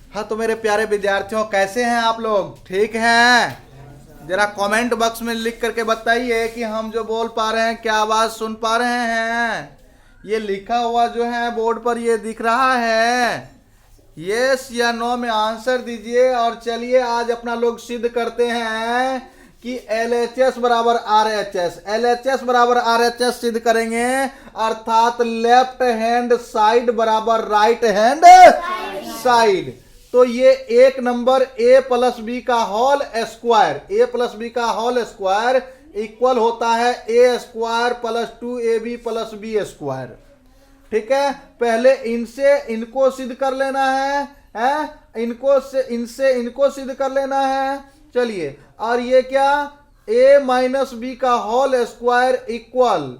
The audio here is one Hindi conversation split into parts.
हाँ तो मेरे प्यारे विद्यार्थियों, कैसे हैं आप लोग? ठीक हैं? जरा कमेंट बॉक्स में लिख करके बताइए कि हम जो बोल पा रहे हैं क्या आवाज सुन पा रहे हैं। ये लिखा हुआ जो है बोर्ड पर ये दिख रहा है। यस या नो में आंसर दीजिए। और चलिए आज अपना लोग सिद्ध करते हैं कि LHS बराबर RHS, LHS बराबर RHS सिद्ध करेंगे, अर्थात लेफ्ट हैंड साइड बराबर राइट हैंड साइड। तो ये एक नंबर a प्लस बी का whole square, a plus B का होल स्क्वायर इक्वल होता है a square plus 2ab plus B square. ठीक है, पहले इनसे इनको सिद्ध कर लेना है, इनको से इनसे इनको सिद्ध कर लेना है। चलिए, और ये क्या, a माइनस बी का whole square equal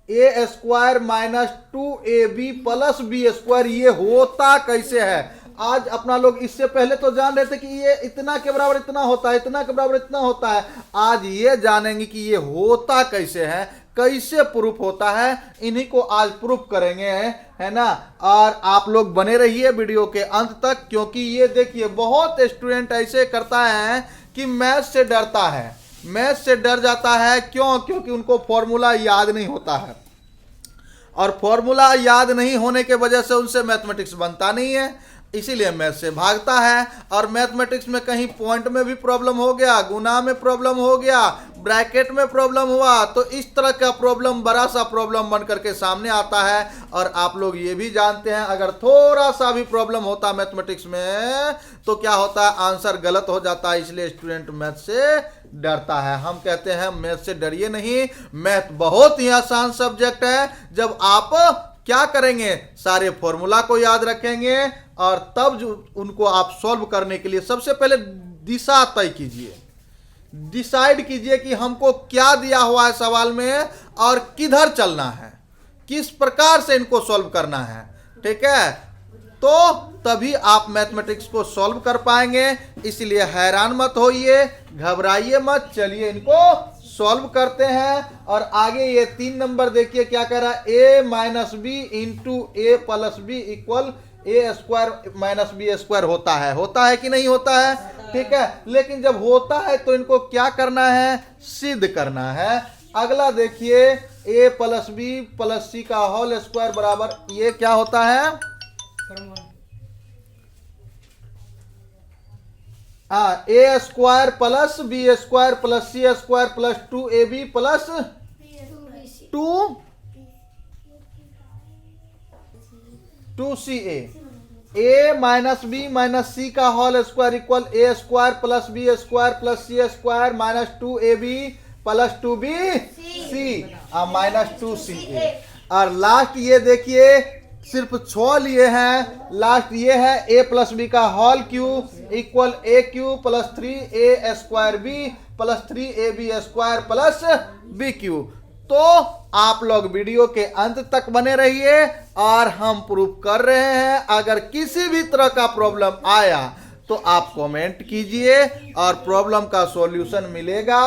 a square minus 2ab plus B square. ये होता कैसे है आज अपना लोग इससे पहले तो जान रहे थे कि ये इतना के बराबर इतना होता है, इतना के बराबर इतना होता है। आज ये जानेंगे कि ये होता कैसे है, कैसे प्रूफ होता है, इन्हीं को आज प्रूफ करेंगे, है ना। और आप लोग बने रहिए वीडियो के अंत तक, क्योंकि ये देखिए बहुत स्टूडेंट ऐसे करता है कि मैथ से डरता है, मैथ से डर जाता है। क्यों? क्योंकि उनको फॉर्मूला याद नहीं होता है, और फॉर्मूला याद नहीं होने के वजह से उनसे मैथमेटिक्स बनता नहीं है, इसीलिए मैथ से भागता है। और मैथमेटिक्स में कहीं पॉइंट में भी प्रॉब्लम हो गया, गुना में प्रॉब्लम हो गया, ब्रैकेट में प्रॉब्लम हुआ, तो इस तरह का प्रॉब्लम बड़ा सा प्रॉब्लम बन करके सामने आता है। और आप लोग ये भी जानते हैं अगर थोड़ा सा भी प्रॉब्लम होता मैथमेटिक्स में तो क्या होता है, आंसर गलत हो जाता है। इसलिए स्टूडेंट मैथ से डरता है। हम कहते हैं मैथ से डरिए नहीं, मैथ बहुत ही आसान सब्जेक्ट है। जब आप क्या करेंगे, सारे फॉर्मूला को याद रखेंगे और तब जो उनको आप सॉल्व करने के लिए सबसे पहले दिशा तय कीजिए, डिसाइड कीजिए कि हमको क्या दिया हुआ है सवाल में और किधर चलना है, किस प्रकार से इनको सॉल्व करना है। ठीक है, तो तभी आप मैथमेटिक्स को सॉल्व कर पाएंगे। इसलिए हैरान मत होइए, घबराइए मत, चलिए इनको सॉल्व करते हैं। और आगे ये 3 नंबर देखिए क्या कह रहा है, a minus B into A plus B equal A square minus B square होता है कि नहीं होता है? ठीक है, लेकिन जब होता है तो इनको क्या करना है, सिद्ध करना है। अगला देखिए, a plus B plus C का होल स्क्वायर बराबर ये क्या होता है, A square plus B square plus C square plus 2ab plus 2ca। A minus B minus C का होल स्क्वायर इक्वल ए square plus B square plus C square minus 2ab plus 2bc minus 2ca। और लास्ट ये देखिए सिर्फ 6 लिए हैं, लास्ट ये है a प्लस बी का whole cube equal A cube plus 3a square B plus 3ab square plus B cube. तो आप लोग वीडियो के अंत तक बने रहिए और हम प्रूफ कर रहे हैं। अगर किसी भी तरह का प्रॉब्लम आया तो आप कमेंट कीजिए और प्रॉब्लम का सॉल्यूशन मिलेगा।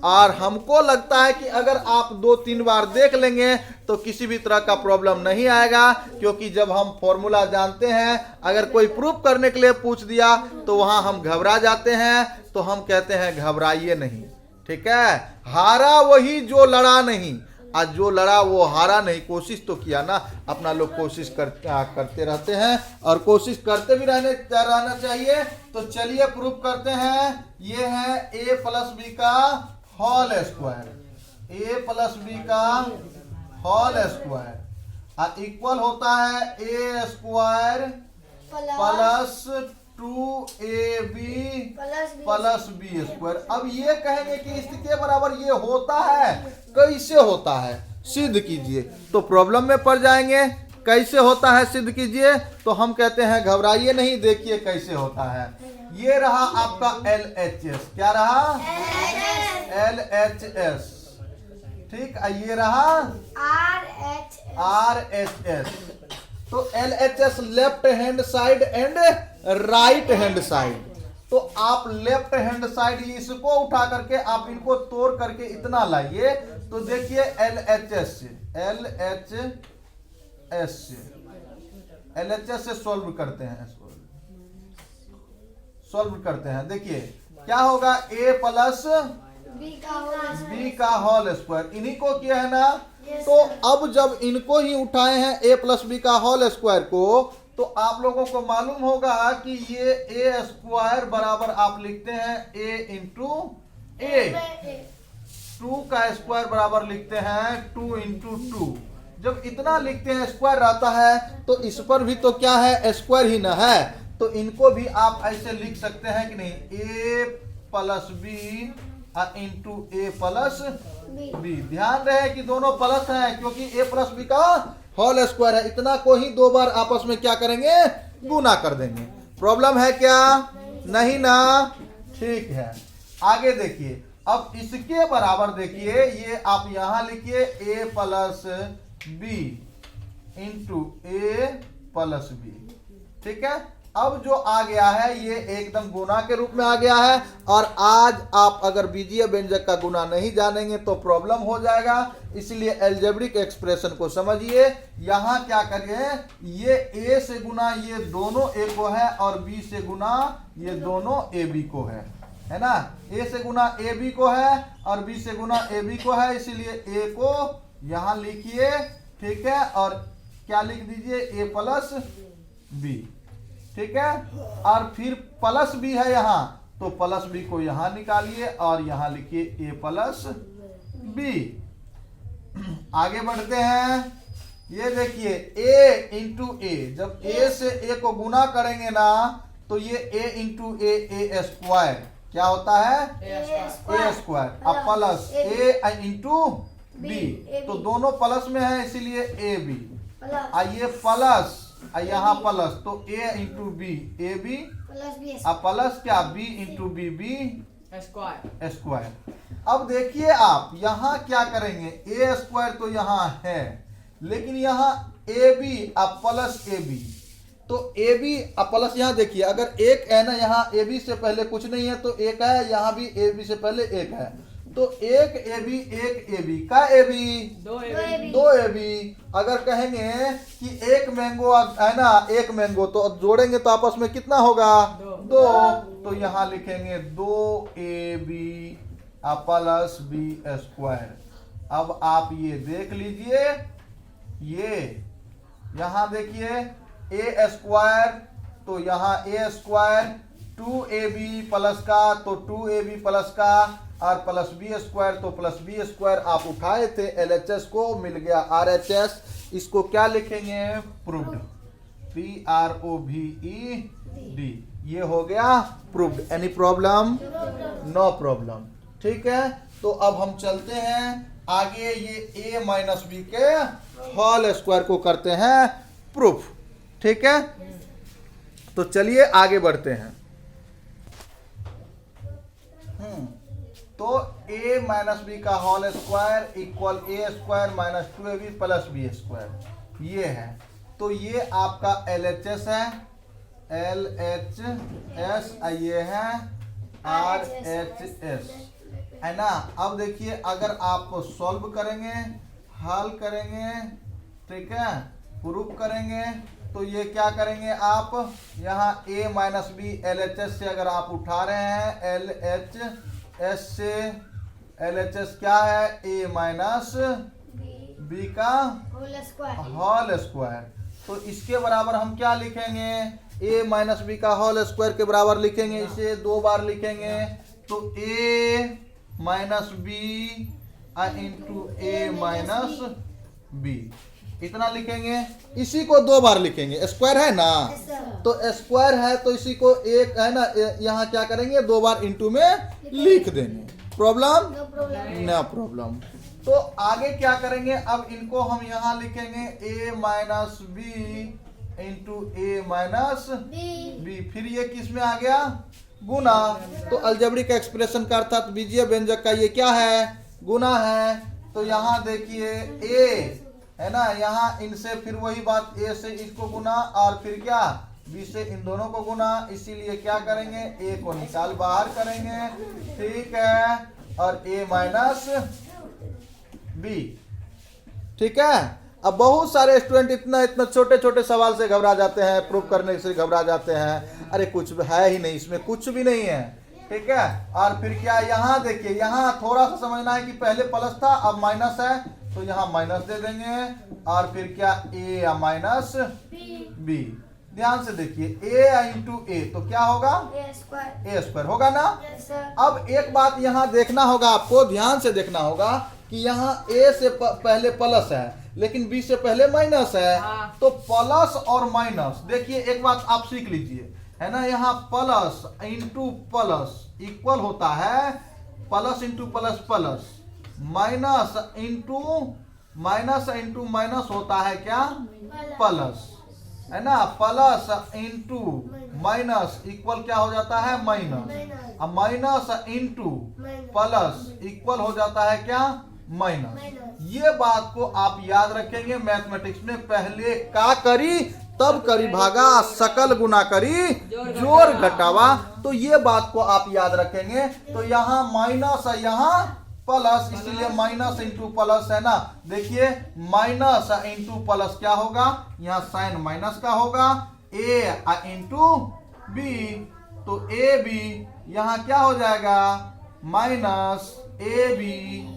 और हमको लगता है कि अगर आप 2-3 बार देख लेंगे तो किसी भी तरह का प्रॉब्लम नहीं आएगा, क्योंकि जब हम फॉर्मूला जानते हैं, अगर कोई प्रूफ करने के लिए पूछ दिया तो वहां हम घबरा जाते हैं। तो हम कहते हैं घबराइए नहीं। ठीक है, हारा वही जो लड़ा नहीं, आज जो लड़ा वो हारा नहीं। कोशिश तो किया ना, अपना लोग कोशिश करते रहते हैं और कोशिश करते भी रहना चाहिए। तो चलिए प्रूफ करते हैं। ये है a प्लस बी का whole square, a plus B का होल स्क्वायर इक्वल होता है a square plus 2ab plus B square. अब ये कहेंगे कि इसके बराबर ये होता है, कैसे होता है सिद्ध कीजिए। तो प्रॉब्लम में पड़ जाएंगे, कैसे होता है सिद्ध कीजिए। तो हम कहते हैं घबराइए नहीं, देखिए कैसे होता है। ये रहा आपका LHS, क्या रहा, LHS। ठीक, ये रहा RHS। तो LHS left hand side and right hand side. तो आप लेफ्ट हैंड साइड इसको उठा करके आप इनको तोड़ करके इतना लाइए, तो देखिए LHS से सॉल्व करते हैं इसको। सॉल्व करते हैं। देखिए क्या होगा, a प्लस बी का होल स्क्वायर, इन्हीं को किया है ना। तो अब जब इनको ही उठाए हैं a प्लस बी का होल स्क्वायर को, तो आप लोगों को मालूम होगा कि ये a स्क्वायर बराबर आप लिखते हैं a इंटू ए, 2 का स्क्वायर बराबर लिखते हैं 2 इंटू 2। जब इतना लिखते हैं स्क्वायर रहता है तो इस पर भी तो क्या है, स्क्वायर ही ना है। तो इनको भी आप ऐसे लिख सकते हैं कि नहीं, a plus B into A plus B. ध्यान रहे कि दोनों प्लस हैं, क्योंकि a प्लस बी का होल स्क्वायर है। इतना को ही दो बार आपस में क्या करेंगे, गुना कर देंगे। प्रॉब्लम है क्या, नहीं ना, ठीक है। आगे देखिए, अब इसके बराबर देखिए, ये आप यहां लिखिए a plus B into A plus B, ठीक है। अब जो आ गया है ये एकदम गुना के रूप में आ गया है। और आज आप अगर बीजीय व्यंजक का गुना नहीं जानेंगे तो प्रॉब्लम हो जाएगा, इसलिए एल्जेब्रिक एक्सप्रेशन को समझिए। यहां क्या करिए, ये a से गुना ये दोनों a को है, और b से गुना ये दोनों ab को है ना। a से गुना ab को है और b से गुना ab को है, इसीलिए a को यहां लिखिए, ठीक है। और क्या लिख दीजिए, a प्लस बी, ठीक है। और फिर प्लस बी है यहाँ, तो प्लस बी को यहां निकालिए और यहां लिखिए a प्लस बी। आगे बढ़ते हैं, ये देखिए a इंटू ए, जब a से a को गुना करेंगे ना तो ये a इंटू ए स्क्वायर क्या होता है, a स्क्वायर। अब प्लस a इंटू बी, तो दोनों प्लस में है इसीलिए ए बी। ये प्लस यहाँ प्लस, तो a into B A B, अब प्लस क्या b into B B square. अब देखिए आप यहाँ क्या करेंगे, a स्क्वायर तो यहाँ है, लेकिन यहाँ ए बी अब प्लस ए बी, तो ए बी अब प्लस, यहाँ देखिए अगर एक है ना, यहाँ ए बी से पहले कुछ नहीं है तो एक है, यहाँ भी ए बी से पहले एक है, तो एक ए बी एक ए बी का ए बी दो ए बी। अगर कहेंगे कि एक मैंगो है ना, एक मैंगो, तो जोड़ेंगे तो आपस में कितना होगा, दो। तो यहाँ लिखेंगे 2ab प्लस बी स्क्वायर। अब आप ये देख लीजिए, ये यहाँ देखिए a स्क्वायर, तो यहाँ a स्क्वायर 2ab प्लस का, तो 2ab प्लस का, और प्लस बी स्क्वायर, तो प्लस बी स्क्वायर आप उठाए थे LHS को, मिल गया RHS। इसको क्या लिखेंगे, प्रूव्ड, PROVED, ये हो गया proved. Any problem, no problem, ठीक है। तो अब हम चलते हैं आगे, ये a माइनस बी के होल स्क्वायर को करते हैं प्रूफ, ठीक है। तो चलिए आगे बढ़ते हैं। तो a माइनस बी का whole square equal a square minus 2ab plus B square, ये है। तो ये आपका LHS है, LHS, ये है RHS, है ना। अब देखिए अगर आप सॉल्व करेंगे, हल करेंगे, ठीक है, प्रूफ करेंगे, तो ये क्या करेंगे आप, यहाँ a माइनस बी LHS से अगर आप उठा रहे हैं, LHS से LHS क्या है, a माइनस बी का होल स्क्वायर। तो इसके बराबर हम क्या लिखेंगे, a माइनस बी का होल स्क्वायर के बराबर लिखेंगे, इसे दो बार लिखेंगे, तो a minus B into A minus B, इतना लिखेंगे। इसी को दो बार लिखेंगे, स्क्वायर है ना, तो स्क्वायर है तो इसी को एक है ना, यहाँ क्या करेंगे, दो बार इंटू में लिख देंगे। Problem, no problem. तो आगे क्या करेंगे, अब इनको हम यहाँ लिखेंगे a minus B into A minus b, फिर ये किस में आ गया, गुना। तो अलजेब्रिक एक्सप्रेशन का अर्थात बीजीय व्यंजक का ये क्या है, गुना है। तो यहाँ देखिए a है ना, यहाँ इनसे फिर वही बात, a से इसको गुना और फिर क्या b से इन दोनों को गुना, इसीलिए क्या करेंगे, a को निकाल बाहर करेंगे, ठीक है, और a माइनस b, ठीक है। अब बहुत सारे स्टूडेंट इतना इतना छोटे छोटे सवाल से घबरा जाते हैं, प्रूव करने से घबरा जाते हैं, अरे कुछ है ही नहीं, इसमें कुछ भी नहीं है, ठीक है। और फिर क्या, यहाँ देखिए, यहाँ थोड़ा सा समझना है कि पहले प्लस था अब माइनस है, तो यहाँ माइनस दे देंगे। और फिर क्या, ए या माइनस बी, ध्यान से देखिए, ए इंटू ए तो क्या होगा, ए स्क्वायर होगा ना। अब एक बात यहाँ देखना होगा आपको, ध्यान से देखना होगा कि यहाँ ए से पहले प्लस है लेकिन बी से पहले माइनस है, तो प्लस और माइनस, देखिए एक बात आप सीख लीजिए, है ना, यहाँ प्लस इंटू प्लस इक्वल होता है plus into plus plus, minus into minus होता है क्या, प्लस, है ना, प्लस इंटू माइनस इक्वल क्या हो जाता है, माइनस। अब माइनस इंटू प्लस इक्वल हो जाता है क्या, माइनस। ये बात को आप याद रखेंगे मैथमेटिक्स में, पहले का करी तब करी भागा, सकल गुना करी जोड़ घटावा, तो ये बात को आप याद रखेंगे। तो यहाँ माइनस है, यहाँ प्लस, इसीलिए माइनस इंटू प्लस है ना। देखिए माइनस इंटू प्लस क्या होगा, यहाँ साइन माइनस का होगा, ए इंटू बी, तो ए बी यहाँ क्या हो जाएगा, माइनस ए बी,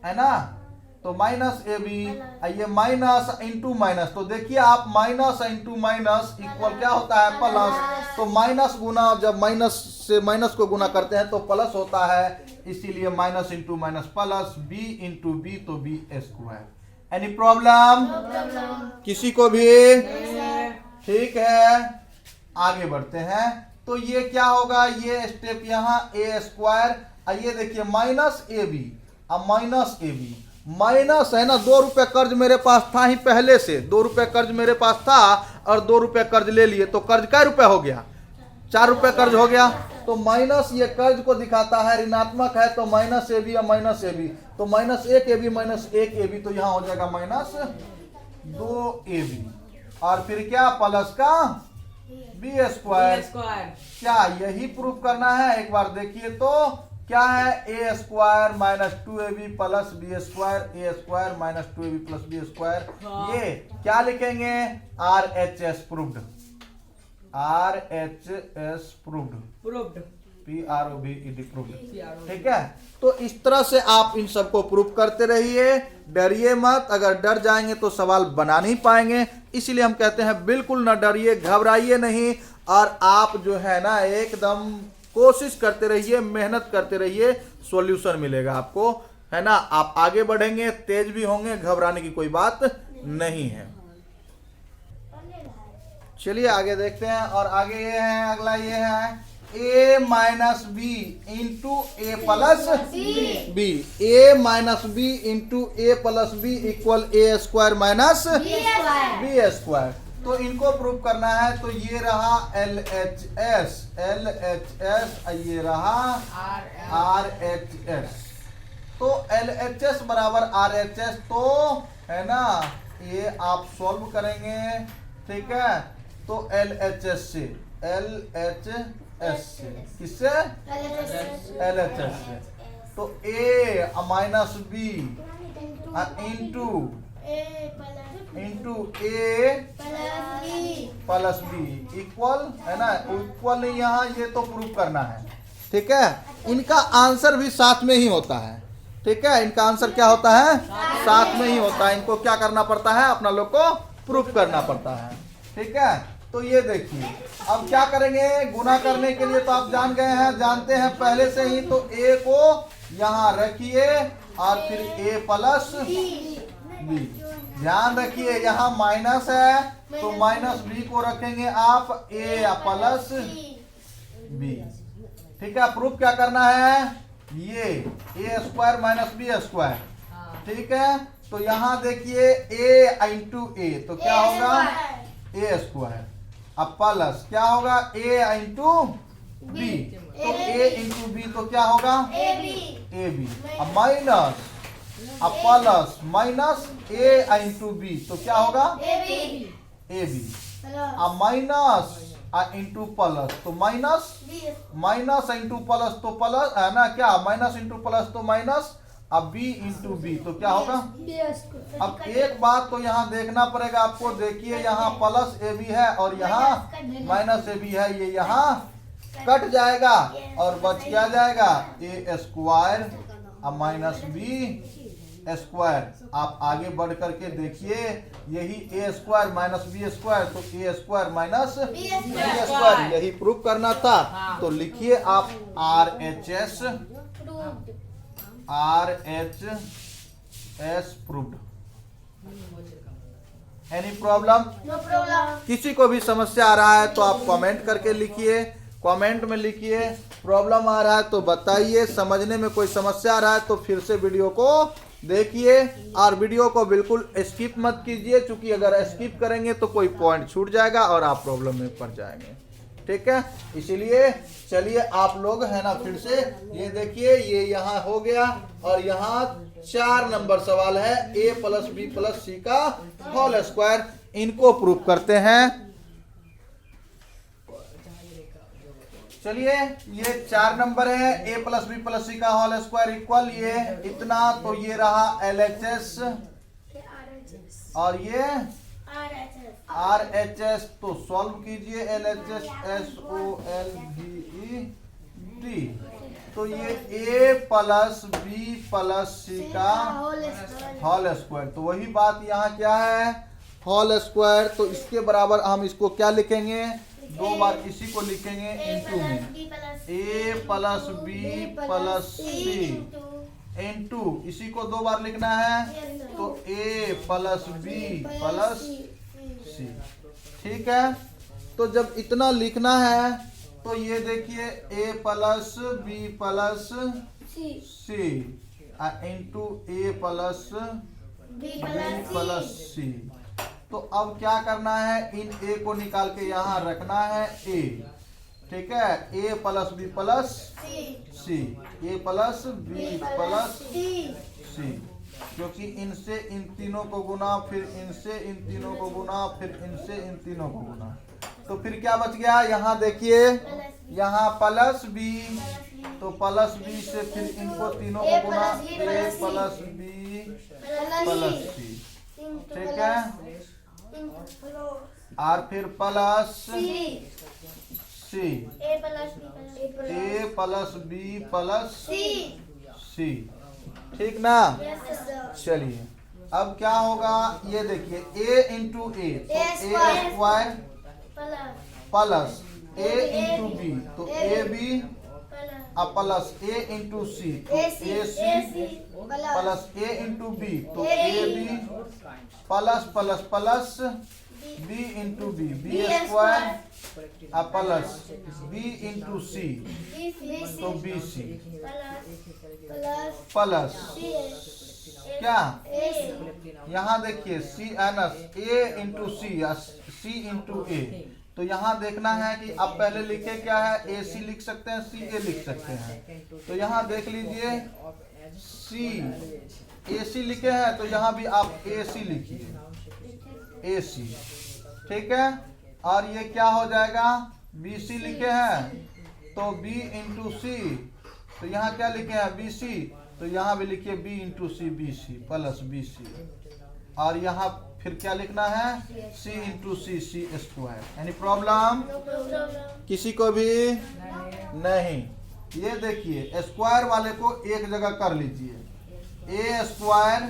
है ना, तो माइनस ए बी, ये माइनस इंटू माइनस, तो देखिए आप माइनस इंटू माइनस इक्वल क्या होता है, प्लस। तो माइनस गुना, जब माइनस से माइनस को गुना करते हैं तो प्लस होता है, इसीलिए minus into minus plus, B into B तो बी स्क्वायर। एनी प्रॉब्लम, किसी को भी, ठीक है, आगे बढ़ते हैं। तो ये क्या होगा, ये स्टेप यहाँ ए स्क्वायर, ये देखिए माइनस ए बी, अब माइनस ए बी, माइनस है ना, 2 रुपए कर्ज मेरे पास था ही पहले से, 2 रुपए कर्ज मेरे पास था और 2 रुपए कर्ज ले लिए, तो कर्ज क्या रुपए हो गया, 4 रुपए कर्ज हो गया। तो माइनस ये कर्ज को दिखाता है, ऋणात्मक है, तो माइनस ए बी या माइनस ए बी, तो minus 1 a b minus 1 a b, तो यहाँ हो जाएगा माइनस 2 ए बी, और फिर क्या, प्लस का बी स्क्वायर। क्या यही प्रूफ करना है, एक बार देखिए तो क्या है, A square minus 2 A B plus B square, A square minus 2 A B plus B square, ये क्या लिखेंगे, R H S proved, R H S proved, P R O B E D proved, ठीक है। तो इस तरह से आप इन सबको प्रूफ करते रहिए, डरिए मत, अगर डर जाएंगे तो सवाल बना नहीं पाएंगे, इसीलिए हम कहते हैं बिल्कुल न डरिए, घबराइए नहीं, और आप जो है ना एकदम कोशिश करते रहिए, मेहनत करते रहिए, सॉल्यूशन मिलेगा आपको, है ना। आप आगे बढ़ेंगे, तेज भी होंगे, घबराने की कोई बात नहीं है। चलिए आगे देखते हैं, और आगे ये है, अगला ये है a minus B into A plus b, a minus B into A plus B equal A square minus B square. तो इनको प्रूव करना है, तो ये रहा एल एच एस, ये रहा आर एच एस, तो एल एच एस बराबर आर एच एस, तो है ना, ये आप सॉल्व करेंगे, ठीक है। तो एल एच एस से, एल एच एस से, किससे, एल एच एस से, तो ए माइनस बी इंटू ए प्लस बी इक्वल, है ना, इक्वल नहीं, यहाँ ये तो प्रूव करना है, ठीक है। इनका आंसर भी साथ में ही होता है, ठीक है, इनका आंसर क्या होता है, साथ में ही होता है, इनको क्या करना पड़ता है, अपना लोग को प्रूफ करना पड़ता है, ठीक है। तो ये देखिए, अब क्या करेंगे, गुना करने के लिए तो आप जान गए हैं, जानते हैं पहले से ही, तो ए को यहाँ रखिए और फिर ए प्लस बी, ध्यान रखिए यहाँ माइनस है, तो माइनस बी को रखेंगे आप ए प्लस बी, ठीक है। प्रूफ क्या करना है, ये ए स्क्वायर माइनस बी स्क्वायर, ठीक है। तो यहाँ देखिए ए इंटू ए, तो क्या होगा, ए स्क्वायर, अब प्लस क्या होगा, ए इंटू बी, तो ए इंटू बी तो क्या होगा, ए बी, अब माइनस, अब प्लस माइनस ए इंटू बी, तो क्या होगा, ए बी, अब माइनस इंटू प्लस, तो माइनस, माइनस इंटू प्लस तो प्लस, है ना, क्या माइनस इंटू प्लस तो माइनस, अब b इंटू बी तो क्या होगा। अब एक बात तो यहाँ देखना पड़ेगा आपको, देखिए यहाँ प्लस ए बी है और यहाँ माइनस ए बी है, ये यहाँ कट जाएगा और बच क्या जाएगा ए स्क्वायर अब माइनस बी स्क्वायर। आप आगे बढ़ करके देखिए, यही a square minus B square, तो a square minus B square, यही प्रूफ करना था। तो लिखिए आप RHS proved. Any problem? No problem. किसी को भी समस्या आ रहा है तो आप कमेंट करके लिखिए, कमेंट में लिखिए। प्रॉब्लम आ रहा है तो बताइए, समझने में कोई समस्या आ रहा है तो फिर से वीडियो को देखिए और वीडियो को बिल्कुल स्किप मत कीजिए, क्योंकि अगर स्किप करेंगे तो कोई पॉइंट छूट जाएगा और आप प्रॉब्लम में पड़ जाएंगे। ठीक है, इसीलिए चलिए आप लोग है ना फिर से ये देखिए, ये यहाँ हो गया और यहाँ 4 नंबर सवाल है a plus B plus C का होल स्क्वायर। इनको प्रूफ करते हैं। चलिए ये 4 नंबर है, a plus B plus C का होल स्क्वायर इक्वल ये इतना, तो ये रहा LHS और ये RHS। तो सॉल्व कीजिए LHS SOLVED, तो ये a plus B plus C का होल स्क्वायर। तो वही बात यहाँ क्या है, होल स्क्वायर। तो इसके बराबर हम इसको क्या लिखेंगे, 2 बार इसी को लिखेंगे इंटू में, a plus B plus C into, इसी को 2 बार लिखना है तो a plus B plus c. ठीक है, तो जब इतना लिखना है तो ये देखिए a plus B plus C into a plus B plus C. तो अब क्या करना है, इन a को निकाल के यहाँ रखना है a। ठीक है, a plus B plus C, a plus B plus C, क्योंकि इनसे इन तीनों को गुना, फिर इनसे इन तीनों को गुना, फिर इनसे इन तीनों को गुना। तो फिर क्या बच गया, यहाँ देखिए यहाँ प्लस बी, तो प्लस बी से फिर इनको तीनों को गुना, a plus B plus c. ठीक है, और फिर प्लस सी, ए प्लस बी प्लस सी। ठीक ना। चलिए अब क्या होगा, ये देखिए a इंटू ए, तो a square plus a into B, तो A B plus a into C, तो A C plus a into B, तो A B plus plus plus b into B, B square plus b into C, तो बी सी प्लस क्या, यहाँ देखिए सी एनस A into C into A. तो यहाँ देखना है कि अब पहले लिखे क्या है, ए सी लिख सकते हैं, सी ए लिख सकते हैं। तो यहाँ देख लीजिए सी ए सी लिखे हैं, तो यहाँ भी आप ए सी लिखिए, ए सी। ठीक है, और ये क्या हो जाएगा, बी सी लिखे हैं तो बी इंटू सी, तो यहाँ क्या लिखे हैं बी सी, तो यहाँ भी लिखिए B into C, B C plus B C. और यहाँ फिर क्या लिखना है, C into C, C square. Any problem? किसी को भी नहीं। ये देखिए स्क्वायर वाले को एक जगह कर लीजिए, A square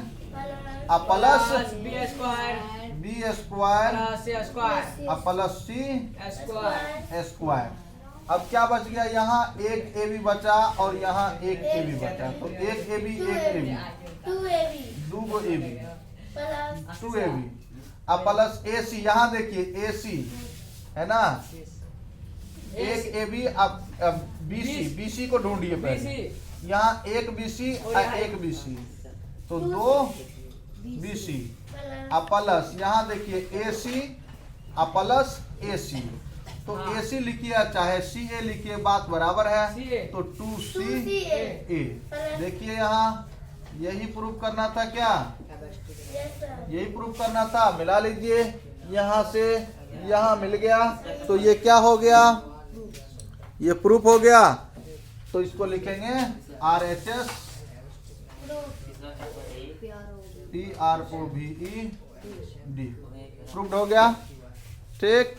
plus B square plus C square. अब क्या बच गया, यहाँ एक ए बी बचा और यहाँ एक ए बी बचा, तो एक ए बी एक a b, 2 A b 2 A B अब प्लस ए सी। यहाँ देखिए ए सी है ना, एक ए बी, अब बी सी, बी सी को ढूंढिए पहले, यहाँ एक बी सी और एक बी सी, तो 2 बी सी अब प्लस यहाँ देखिए ए सी प्लस ए सी, तो ए सी लिखिए चाहे सी ए लिखिए, बात बराबर है, तो 2 सी ए। देखिए यहाँ यही प्रूफ करना था, क्या यही प्रूफ करना था, मिला लीजिए, यहाँ से यहाँ मिल गया, तो ये क्या हो गया, ये प्रूफ हो गया। तो इसको लिखेंगे RHS EROVED प्रूव्ड हो गया। ठीक।